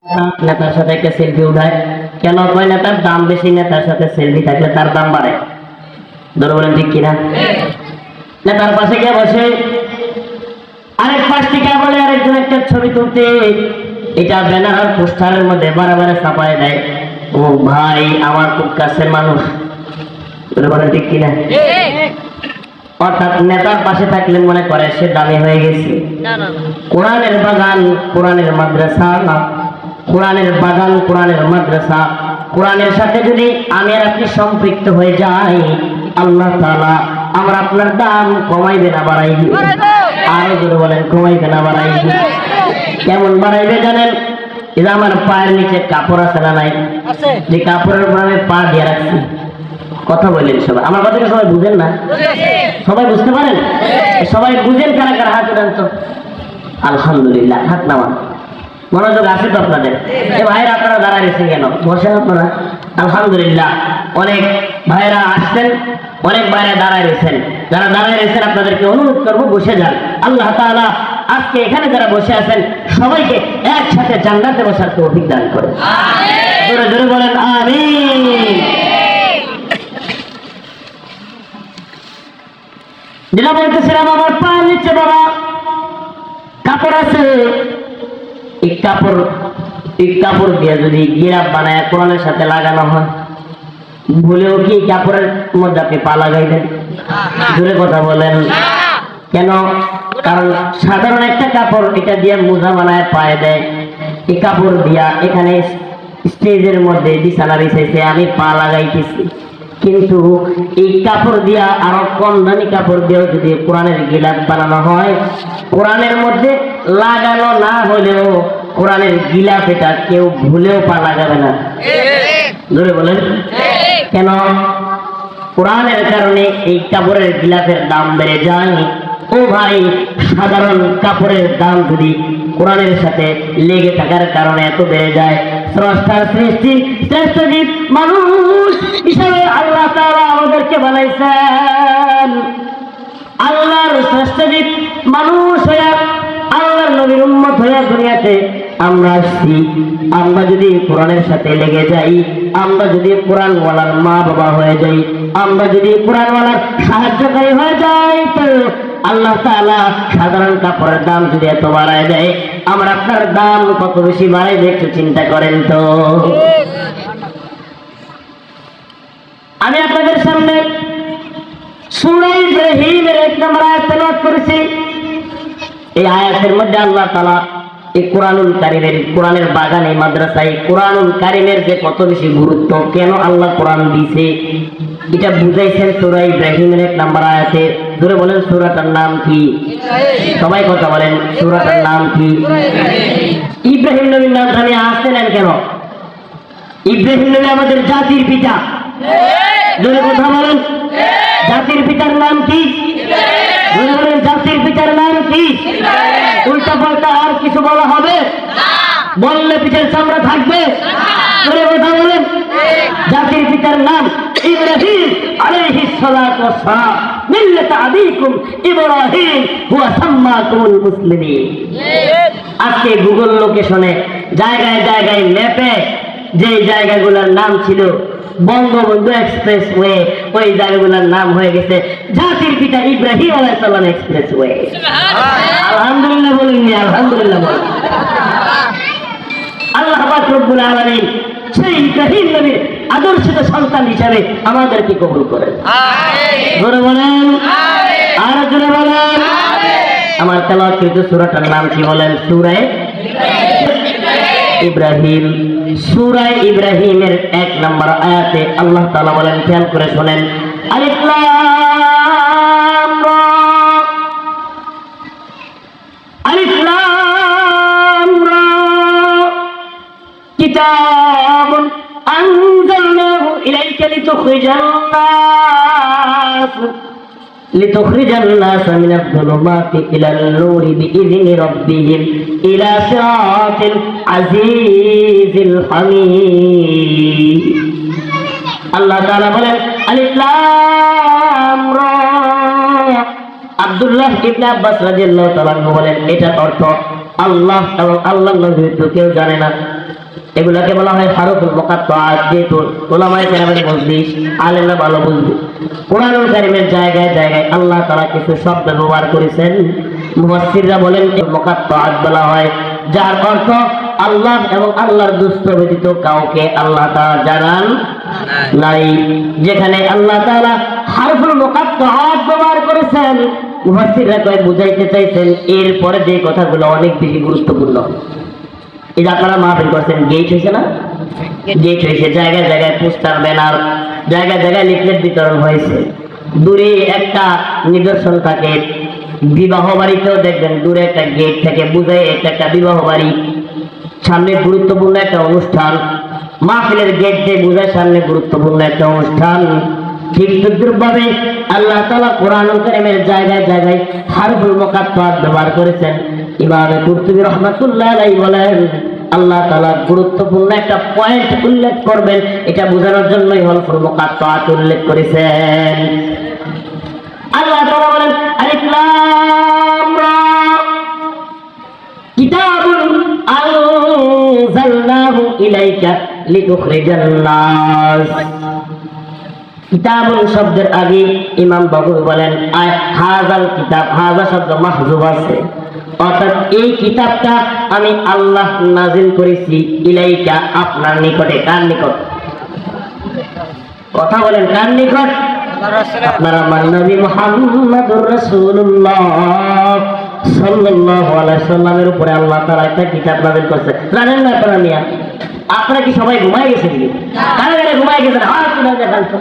নেতার সাথে একটা সেলফি উঠায় কেন? কয় নেতার দাম বেশি, নেতার সাথে সেলফি থাকলে তার দাম বাড়ে। ধরে বলেন ঠিক কিনা? নেতার পাশে গিয়ে বসে আরেক পাশ থেকে বলে আরেকজন একটা ছবি তুলতে, এটা ব্যানার পোস্টারের মধ্যে বারে ছাপায় দেয়। ও ভাই, আমার খুব কাছের মানুষ। ধরে বলেন ঠিক কিনা? অর্থাৎ নেতার পাশে থাকলে মনে করে সে দামি হয়ে গেছে। কোরআনের বাগান, কোরআনের মাদ্রাসা, কোরআনের বাগান, কোরআনের মাদ্রাসা, কোরআনের সাথে যদি আমি আর আপনি সম্পৃক্ত হয়ে যাই, আল্লাহ তাআলা আমরা আপনার দাম কমাইবে না বাড়াইবে? আরো জোরে বলেন, কমাইবে না বাড়াইবে? কেমন বাড়াইবে জানেন? এটা আমার পায়ের নিচে কাপড় আছে না নাই? যে কাপড়ের উপর আমি পা দিয়ে রাখছি। কথা বললেন সবাই, আমার কথাটা সবাই বুঝেন না? সবাই বুঝতে পারেন? সবাই বুঝেন কারা কারা? হাত উঠান তো। আলহামদুলিল্লাহ, হাত নামান। মনোযোগ আছে তো আপনাদের? এ ভাইরা আপনারা দাঁড়াইছেন কেন? বসেন আপনারা। আলহামদুলিল্লাহ, অনেক ভাইরা আসছেন, অনেক ভাইরা দাঁড়ায় রয়েছেন। যারা দাঁড়ায় রয়েছেন আপনাদেরকে অনুরোধ করবো বসে যান। আল্লাহ তাআলা আজকে এখানে যারা বসে আছেন সবাইকে একসাথে জান্নাতে বসার তৌফিক দান করে। জোরে জোরে বলেন আমিন। যেটা বলতেছিলাম, আমার পায়ের নিচে বাবা কাপড় আছে। এই কাপড় দিয়ে যদি গিরাপ বানায় কোরআনের সাথে লাগানো হয়, ভুলেও কি কাপড়ের মধ্যে আপনি পা লাগাইবেন? জোরে কথা বলেন। কেন? কারণ সাধারণ একটা কাপড়, এটা দিয়ে মোজা বানায় পায়ে দেয়। এই কাপড় দিয়া এখানে স্টেজের মধ্যে বিছানা বিছাইছে, আমি পা লাগাইতেছি। কিন্তু এই কাপড় দিয়া আরো কম দামি কাপড় দিয়েও যদি কোরআনের গিলাফ বানানো হয়, কোরআনের মধ্যে লাগানো না হলেও কোরআনের গিলাফ এটা কেউ ভুলেও পা লাগাবে না। ধরে বলেন কেন? কোরআনের কারণে এই কাপড়ের গিলাফের দাম বেড়ে যায়। ও ভাই, সাধারণ কাপড়ের দাম যদি কোরআনের সাথে লেগে থাকার কারণে এত বেড়ে যায়, স্রষ্টার সৃষ্টি শ্রেষ্ঠ জীব মানুষ হিসাবে আল্লাহ তাআলা আমাদেরকে বানাইছেন। আল্লাহর শ্রেষ্ঠ জীব মানুষ হইয়া, আল্লাহর নবীর উম্মত হইয়া দুনিয়াতে আমরা আসছি। আমরা যদি কোরআনের সাথে লেগে যাই, আমরা যদি কোরআনওয়ালার মা বাবা হয়ে যাই, আমরা যদি কোরআনওয়ালার সাহায্যকারী হয়ে যাই, তো আল্লাহ তাআলা সাধারণ কাপড়ের দাম যদি এত বাড়ায় দেয়, আমরা আপনার দাম কত বেশি বাড়াইবে একটু চিন্তা করেন তো। আমি আপনাদের সামনে সূরা ইব্রাহিমের 1 নম্বর আয়াত তেলাওয়াত করেছি। এই আয়াতের মধ্যে আল্লাহ তাআলা এই কোরআনুল কারীমের, কোরআনের বাগানে মাদ্রাসায় কোরআনুল কারীমের যে কত বেশি গুরুত্ব, কেন আল্লাহ কোরআন দিয়েছে, এটা বুঝাইছেন সূরা ইব্রাহিমের 1 নম্বর আয়াতে। ধরে বলেন সূরাটার নাম কি? সবাই কথা বলেন, সূরাটার নাম কি? ইব্রাহিম নবীর নাম আমি আসতে নেন কেন? ইব্রাহিম নবী আমাদের জাতির পিতা। ধরে কথা বলেন, জাতির পিতার নাম কি? ধরে বলেন, জাতির পিতার নাম কি? উল্টা পাল্টা আর কিছু বলা হবে? বললে পিঠের চামড়া থাকবে? ধরে কথা বলেন, জাতির পিতার নাম ইব্রাহিম আলাইহিস সালাতু ওয়াস সালাম। মিল্লাত আবিকুম ইব্রাহিম হুয়া সাম্মাকুমুল মুসলিমিন। আজকে গুগল লোকেশনে জায়গায় জায়গায় ম্যাপে যে জায়গাগুলোর নাম ছিল বঙ্গবন্ধু এক্সপ্রেসওয়ে, ওই জায়গাগুলোর নাম হয়ে গেছে জাতির পিতা ইব্রাহিম আলাইহিস সালাম এক্সপ্রেসওয়ে। আলহামদুলিল্লাহ বলুন, আলহামদুলিল্লাহ বলুন। আল্লাহ পাক রব্বুল আলামিন সেই ইব্রাহিম নবীর আদর্শিত সন্তান হিসাবে আমাদেরকে কবুল করেন। জোরে বলেন, আর জোরে বলেন। আমার তেলাওয়াতকৃত সূরাটার নাম কি বলেন? সূরা ইব্রাহিম। সূরা ইব্রাহিমের 1 নম্বর আয়াতে আল্লাহ তাআলা বলেন, খেয়াল করে শুনেন, আলিফ লাম রা, আলিফ লাম রা, কিতাবুন আনজালনাহু ইলাইকা লিতুখরিজান নাস মিনাল যুলুমাতি ইলাল নূরি বিইذনি রাব্বিহিম ইলা সিরাতিল আজিজিল হামিদ। আল্লাহ তাআলা বলেন আলিফ লাম রা। আব্দুল্লাহ ইবনে আব্বাস রাদিয়াল্লাহু তাআলা বলেন, এটার অর্থ আল্লাহ এবং আল্লাহর নবী তো কেউ জানে না। এগুলাকে বলা হয় হারফুল মুকাত্তাআত। যেহেতু উলামায়ে কেরামের মজলিস, আলেমরা ভালো বুঝবে, কোরআনুল কারীমের জায়গায় জায়গায় আল্লাহ তাআলা কিছু শব্দ ব্যবহার করেছেন, মুফাসসিররা বলেন মুকাত্তাআত বলা হয়, যার অর্থ আল্লাহ এবং আল্লাহর দুষ্ট ব্যতীত কাউকে আল্লাহ তাআলা জানান নাই। যেখানে আল্লাহ তাআলা হারফুল মুকাত্তাআত ব্যবহার করেছেন, মুফাসসিররা কয় বুঝাইতে চাইছেন এরপরে যে কথাগুলো অনেক বেশি গুরুত্বপূর্ণ। এই যে আপনারা মাহফিল করছেন, গেট হয়েছে না? গেট হয়েছে, জায়গায় জায়গায় পোস্টার, ব্যানার, জায়গায় জায়গায় লিফলেট বিতরণ হয়েছে। দূরে একটা নিদর্শন থাকে, বিবাহ বাড়িতেও দেখবেন দূরে একটা গেট থেকে বুঝে এটা একটা বিবাহ বাড়ি, সামনে গুরুত্বপূর্ণ একটা অনুষ্ঠান। মাহফিলের গেট দিয়ে বুঝায় সামনে গুরুত্বপূর্ণ একটা অনুষ্ঠান। ঠিক তদ্রুপভাবে আল্লাহ তাআলা কোরআনুল কারীমের জায়গায় জায়গায় হারফুল মুকাত্তাআত ব্যবহার করেছেন। ইমাম কুরতুবী রাহমাতুল্লাহ আলাইহি বলেন, আল্লাহ তাআলা গুরুত্বপূর্ণ একটা পয়েন্ট উল্লেখ করবেন, এটা বোঝানোর জন্যই হারফুল মুকাত্তাআত উল্লেখ করেছেন। আল্লাহ তাআলা বলেন আলিফ লাম রা কিতাবুন আনজালনাহু ইলাইকা লিতুখরিজান নাস। কিতাবুন শব্দের আগে ইমাম বাগবী বলেন হাযাল কিতাব, হাযা শব্দ মাহযুব আছে, অর্থাৎ এই কিতাবটা আমি আল্লাহ নাযিল করেছি ইলাইকা আপনার নিকটে। কার নিকট? কথা বলেন, কার নিকট? আপনার আমার নবী মুহাম্মদুর রাসূলুল্লাহ সাল্লাল্লাহু আলাইহি ওয়াসাল্লামের উপরে আল্লাহ তাআলা একটা কিতাব নাযিল করেছে। জানেন না আপনারা মিয়া? আপনারা কি সবাই ঘুমায় গেছেন? কারা কারা ঘুমায় গেছেন? হাত তুলে দেখান তো।